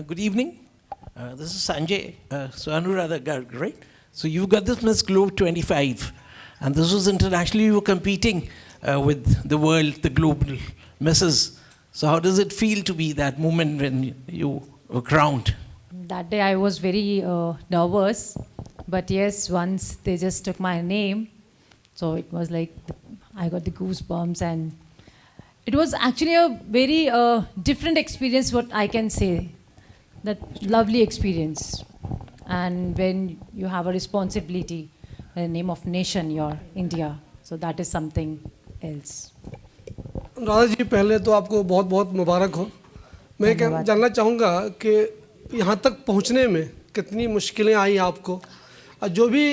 Good evening. This is Sanjay. So Anuradha Garg, right? So you got this Miss Globe 25, and this was internationally. You were competing with the world, the global misses. So how does it feel to be that moment when you were crowned? That day I was very nervous, but yes, once they just took my name, so it was like I got the goosebumps, and it was actually a very different experience, what I can say. That lovely experience. And when you have a responsibility in the name of nation, your India, so that is something else. Radha ji, पहले तो आपको बहुत बहुत मुबारक हो। मैं जानना चाहूँगा कि यहाँ तक पहुँचने में कितनी मुश्किलें आई आपको, और जो भी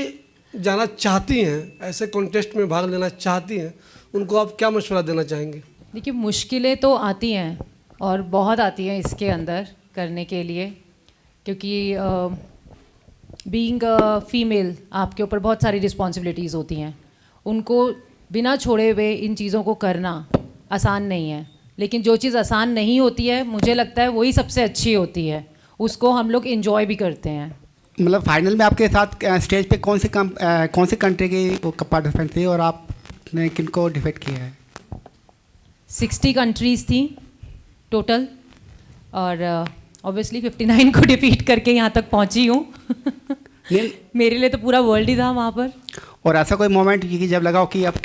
जाना चाहती हैं, ऐसे कॉन्टेस्ट में भाग लेना चाहती हैं, उनको आप क्या मशवरा देना चाहेंगे? देखिए, मुश्किलें तो आती हैं और बहुत आती हैं इसके अंदर करने के लिए, क्योंकि बीइंग फीमेल आपके ऊपर बहुत सारी रिस्पॉन्सिबिलिटीज़ होती हैं। उनको बिना छोड़े हुए इन चीज़ों को करना आसान नहीं है, लेकिन जो चीज़ आसान नहीं होती है, मुझे लगता है वही सबसे अच्छी होती है, उसको हम लोग इन्जॉय भी करते हैं। मतलब फाइनल में आपके साथ स्टेज पे कौन सी कंट्री के पार्टिसिपेंट थे और आपने किनको डिफीट किया है? 60 कंट्रीज़ थी टोटल, और ऑब्वियसली 59 को डिफीट करके यहाँ तक पहुँची हूँ। मेरे लिए तो पूरा वर्ल्ड ही था वहाँ पर। और ऐसा कोई मोमेंट कि जब लगा हो कि अब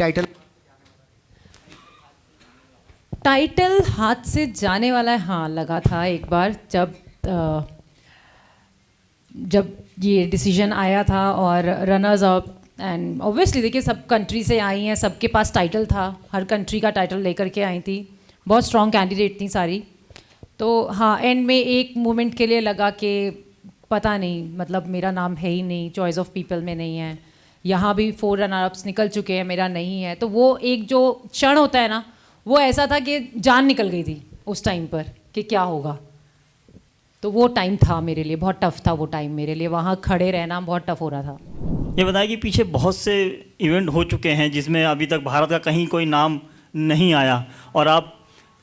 टाइटल हाथ से जाने वाला है? हाँ, लगा था एक बार, जब ये डिसीजन आया था और रनर्स अप, एंड ऑब्वियसली देखिए सब कंट्री से आई हैं, सबके पास टाइटल था, हर कंट्री का टाइटल लेकर के आई थी, बहुत स्ट्रॉन्ग कैंडिडेट थी सारी। तो हाँ, एंड में एक मोमेंट के लिए लगा कि पता नहीं, मतलब मेरा नाम है ही नहीं, चॉइस ऑफ पीपल में नहीं है, यहाँ भी 4 रनर अप्स निकल चुके हैं, मेरा नहीं है। तो वो एक जो क्षण होता है ना, वो ऐसा था कि जान निकल गई थी उस टाइम पर कि क्या होगा। तो वो टाइम था मेरे लिए, बहुत टफ था वो टाइम मेरे लिए, वहाँ खड़े रहना बहुत टफ हो रहा था। ये बताया कि पीछे बहुत से इवेंट हो चुके हैं जिसमें अभी तक भारत का कहीं कोई नाम नहीं आया, और आप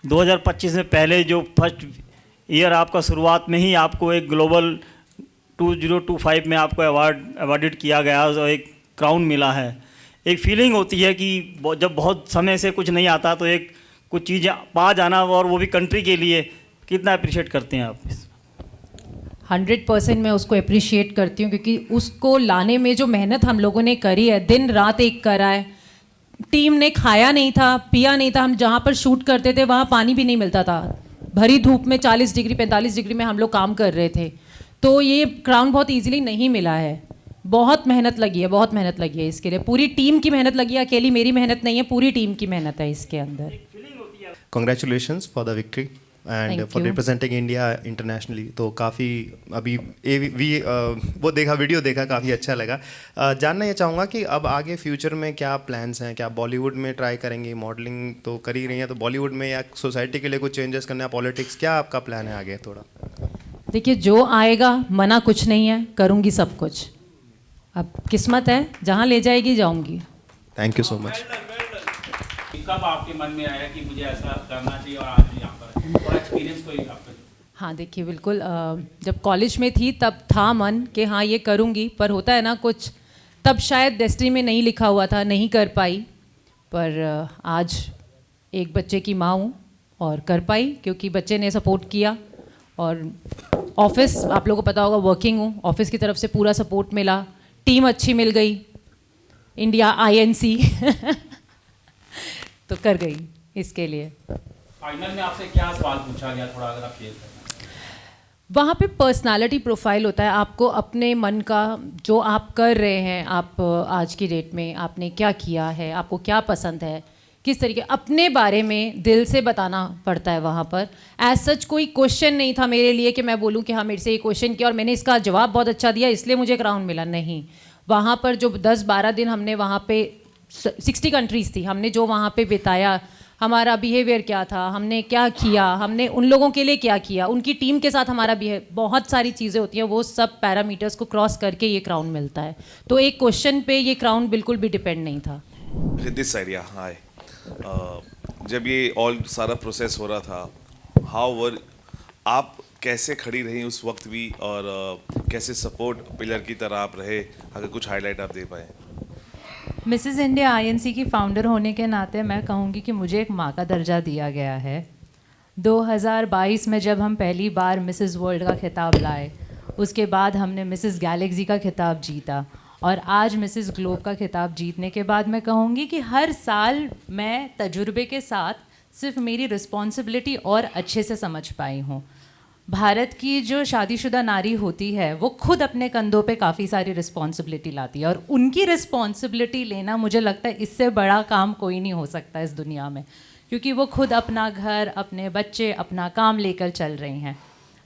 2025 में पहले जो फर्स्ट ईयर आपका शुरुआत में ही आपको एक ग्लोबल 2025 में आपको अवार्डेड किया गया और एक क्राउन मिला है। एक फीलिंग होती है कि जब बहुत समय से कुछ नहीं आता तो एक कुछ चीज़ें पा जाना, और वो भी कंट्री के लिए, कितना अप्रिशिएट करते हैं आप? 100% मैं उसको अप्रिशिएट करती हूँ, क्योंकि उसको लाने में जो मेहनत हम लोगों ने करी है, दिन रात एक करा है, टीम ने खाया नहीं था, पिया नहीं था। हम जहाँ पर शूट करते थे वहाँ पानी भी नहीं मिलता था, भरी धूप में 40 डिग्री 45 डिग्री में हम लोग काम कर रहे थे। तो ये क्राउन बहुत इजीली नहीं मिला है, बहुत मेहनत लगी है, बहुत मेहनत लगी है इसके लिए, पूरी टीम की मेहनत लगी है, अकेली मेरी मेहनत नहीं है, पूरी टीम की मेहनत है इसके अंदर। Congratulations for the victory and for representing India internationally। तो काफ़ी अभी वो देखा, वीडियो देखा, काफ़ी अच्छा लगा। जानना ये चाहूँगा कि अब आगे फ्यूचर में क्या प्लान्स हैं? क्या बॉलीवुड में ट्राई करेंगी? मॉडलिंग तो कर ही रही हैं, तो बॉलीवुड में या सोसाइटी के लिए कुछ चेंजेस करना, पॉलिटिक्स, क्या आपका प्लान है आगे? थोड़ा देखिए, जो आएगा, मना कुछ नहीं है, करूँगी सब कुछ, अब किस्मत है, जहाँ ले जाएगी जाऊँगी। Thank you so much. कब आपके मन में आया कि मुझे ऐसा करना चाहिए और आज यहाँ पर, और एक्सपीरियंस कोई आपका? हाँ देखिए, बिल्कुल जब कॉलेज में थी तब था मन कि हाँ ये करूँगी, पर होता है ना कुछ, तब शायद डेस्टिनी में नहीं लिखा हुआ था, नहीं कर पाई। पर आज एक बच्चे की माँ हूँ और कर पाई, क्योंकि बच्चे ने सपोर्ट किया, और ऑफिस आप लोगों को पता होगा, वर्किंग हूँ, ऑफिस की तरफ से पूरा सपोर्ट मिला, टीम अच्छी मिल गई, इंडिया INC तो कर गई इसके लिए। फाइनल में आपसे क्या सवाल पूछा गया, थोड़ा अगर आप शेयर करना? वहाँ पे पर्सनालिटी प्रोफाइल होता है, आपको अपने मन का जो आप कर रहे हैं, आप आज की डेट में आपने क्या किया है, आपको क्या पसंद है, किस तरीके, अपने बारे में दिल से बताना पड़ता है वहाँ पर। एज सच कोई क्वेश्चन नहीं था मेरे लिए कि मैं बोलूँ कि हाँ मेरे से ये क्वेश्चन किया और मैंने इसका जवाब बहुत अच्छा दिया इसलिए मुझे क्राउन मिला, नहीं। वहाँ पर जो 10-12 दिन हमने वहाँ पे 60 कंट्रीज़ थी, हमने जो वहाँ पे बिताया, हमारा बिहेवियर क्या था, हमने क्या किया, हमने उन लोगों के लिए क्या किया, उनकी टीम के साथ हमारा बिहेव, बहुत सारी चीज़ें होती हैं, वो सब पैरामीटर्स को क्रॉस करके ये क्राउन मिलता है। तो एक क्वेश्चन पे ये क्राउन बिल्कुल भी डिपेंड नहीं था। दिस आइडिया, हाय, जब ये ऑल सारा प्रोसेस हो रहा था, हाउ वर आप कैसे खड़ी रही उस वक्त भी, और कैसे सपोर्ट पिलर की तरह आप रहे, अगर कुछ हाईलाइट आप दे पाए। मिसेस इंडिया आईएनसी की फाउंडर होने के नाते मैं कहूँगी कि मुझे एक माँ का दर्जा दिया गया है। 2022 में जब हम पहली बार मिसेस वर्ल्ड का खिताब लाए, उसके बाद हमने मिसेस गैलेक्सी का खिताब जीता, और आज मिसेस ग्लोब का खिताब जीतने के बाद मैं कहूँगी कि हर साल मैं तजुर्बे के साथ सिर्फ मेरी रिस्पॉन्सिबिलिटी और अच्छे से समझ पाई हूँ। भारत की जो शादीशुदा नारी होती है वो खुद अपने कंधों पे काफ़ी सारी रिस्पॉन्सिबिलिटी लाती है, और उनकी रिस्पॉन्सिबिलिटी लेना मुझे लगता है इससे बड़ा काम कोई नहीं हो सकता इस दुनिया में, क्योंकि वो खुद अपना घर, अपने बच्चे, अपना काम लेकर चल रही हैं।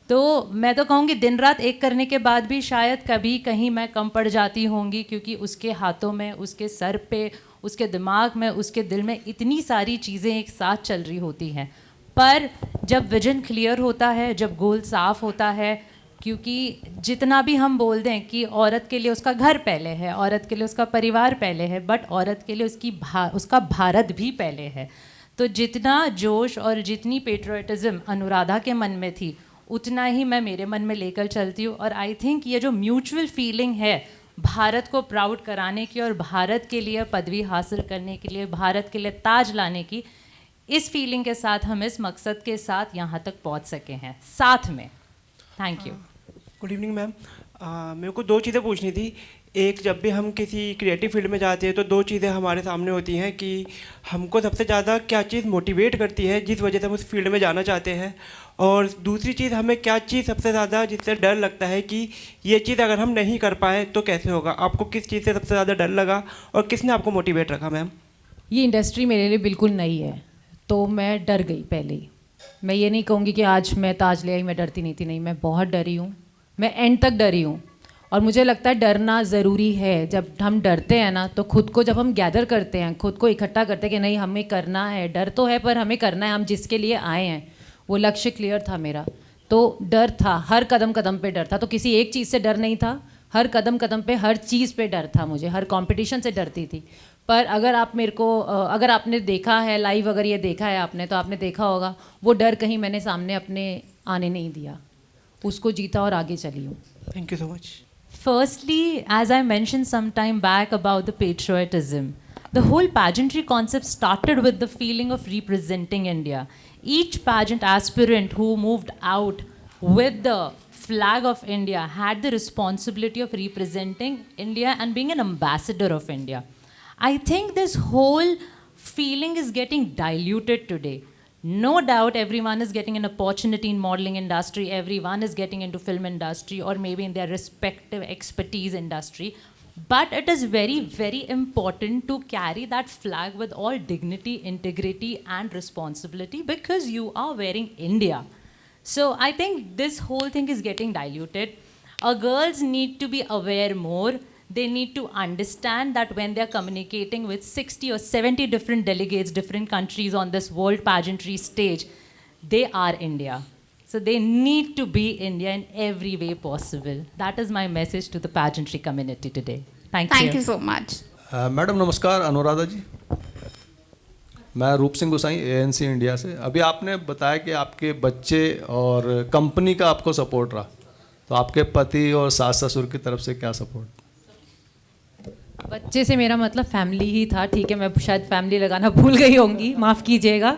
तो मैं तो कहूँगी दिन रात एक करने के बाद भी शायद कभी कहीं मैं कम पड़ जाती होंगी, क्योंकि उसके हाथों में, उसके सर पे, उसके दिमाग में, उसके दिल में इतनी सारी चीज़ें एक साथ चल रही होती हैं। पर जब विजन क्लियर होता है, जब गोल साफ होता है, क्योंकि जितना भी हम बोल दें कि औरत के लिए उसका घर पहले है, औरत के लिए उसका परिवार पहले है, बट औरत के लिए उसका भारत भी पहले है। तो जितना जोश और जितनी पेट्रियटिज्म अनुराधा के मन में थी, उतना ही मैं मेरे मन में लेकर चलती हूँ। और आई थिंक ये जो म्यूचुअल फीलिंग है भारत को प्राउड कराने की और भारत के लिए पदवी हासिल करने के लिए, भारत के लिए ताज लाने की, इस फीलिंग के साथ हम इस मकसद के साथ यहाँ तक पहुँच सके हैं साथ में। Thank you. Good evening ma'am. मेरे को दो चीज़ें पूछनी थी। एक, जब भी हम किसी क्रिएटिव फील्ड में जाते हैं तो दो चीज़ें हमारे सामने होती हैं कि हमको सबसे ज़्यादा क्या चीज़ मोटिवेट करती है जिस वजह से हम उस फील्ड में जाना चाहते हैं, और दूसरी चीज़ हमें क्या चीज़ सबसे ज़्यादा जिससे डर लगता है कि ये चीज़ अगर हम नहीं कर पाए तो कैसे होगा। आपको किस चीज़ से सबसे ज़्यादा डर लगा और किसने आपको मोटिवेट रखा मैम? ये इंडस्ट्री मेरे लिए बिल्कुल नई है, तो मैं डर गई पहले ही। मैं ये नहीं कहूँगी कि आज मैं ताज ले आई, मैं डरती नहीं थी, नहीं, मैं बहुत डरी हूँ, मैं एंड तक डरी हूँ। और मुझे लगता है डरना ज़रूरी है। जब हम डरते हैं ना, तो खुद को जब हम गैदर करते हैं, खुद को इकट्ठा करते हैं कि नहीं हमें करना है, डर तो है पर हमें करना है, हम जिसके लिए आए हैं वो लक्ष्य क्लियर था मेरा, तो डर था, हर कदम कदम पे डर था। तो किसी एक चीज़ से डर नहीं था, हर कदम कदम पे हर चीज़ पे डर था मुझे, हर कंपटीशन से डरती थी। पर अगर आप मेरे को अगर आपने देखा है लाइव, अगर ये देखा है आपने, तो आपने देखा होगा वो डर कहीं मैंने सामने अपने आने नहीं दिया, उसको जीता और आगे चली हूँ। Thank you so much. Firstly, as I mentioned some time back about the patriotism, the whole pageantry concept started with the feeling of representing India. Each pageant aspirant who moved out with the flag of India had the responsibility of representing India and being an ambassador of India. I think this whole feeling is getting diluted today. No doubt everyone is getting an opportunity in modeling industry, everyone is getting into film industry or maybe in their respective expertise industry, but it is very, very important to carry that flag with all dignity, integrity and responsibility, because you are wearing India. So I think this whole thing is getting diluted. Our girls need to be aware more. They need to understand that when they're communicating with 60 or 70 different delegates, different countries on this world pageantry stage, they are India. So they need to be India in every way possible. That is my message to the pageantry community today. Thank you. Thank you so much. Madam नमस्कार, अनुराधा जी, मैं रूप सिंह गोसाई ANC India से। अभी आपने बताया कि आपके बच्चे और कंपनी का आपको सपोर्ट रहा, तो आपके पति और सास ससुर की तरफ से क्या सपोर्ट? बच्चे से मेरा मतलब फैमिली ही था, ठीक है, मैं शायद फैमिली लगाना भूल गई होंगी, माफ़ कीजिएगा,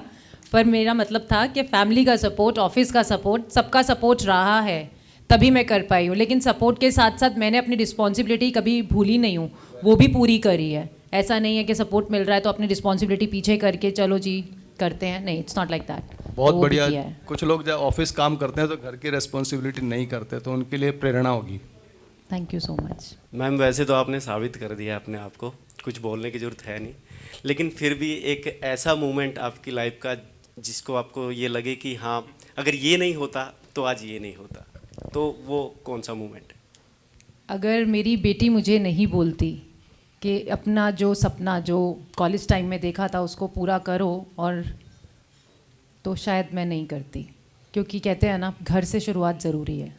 पर मेरा मतलब था कि फैमिली का सपोर्ट, ऑफिस का सपोर्ट, सबका सपोर्ट रहा है, तभी मैं कर पाई हूँ। लेकिन सपोर्ट के साथ साथ मैंने अपनी रिस्पॉन्सिबिलिटी कभी भूली नहीं हूँ, वो भी पूरी करी है। ऐसा नहीं है कि सपोर्ट मिल रहा है तो अपनी रिस्पॉन्सिबिलिटी पीछे करके चलो जी करते हैं, नहीं, इट्स नॉट लाइक दैट। बहुत बढ़िया। कुछ लोग जब ऑफिस काम करते हैं तो घर की रिस्पॉन्सिबिलिटी नहीं करते, तो उनके लिए प्रेरणा होगी। Thank you so much. Ma'am, वैसे तो आपने साबित कर दिया अपने आप को, कुछ बोलने की ज़रूरत है नहीं, लेकिन फिर भी एक ऐसा मोमेंट आपकी लाइफ का जिसको आपको ये लगे कि हाँ अगर ये नहीं होता तो आज ये नहीं होता, तो वो कौन सा मोमेंट है? अगर मेरी बेटी मुझे नहीं बोलती कि अपना जो सपना जो कॉलेज टाइम में देखा था उसको पूरा करो, और तो शायद मैं नहीं करती, क्योंकि कहते हैं ना घर से शुरुआत ज़रूरी है।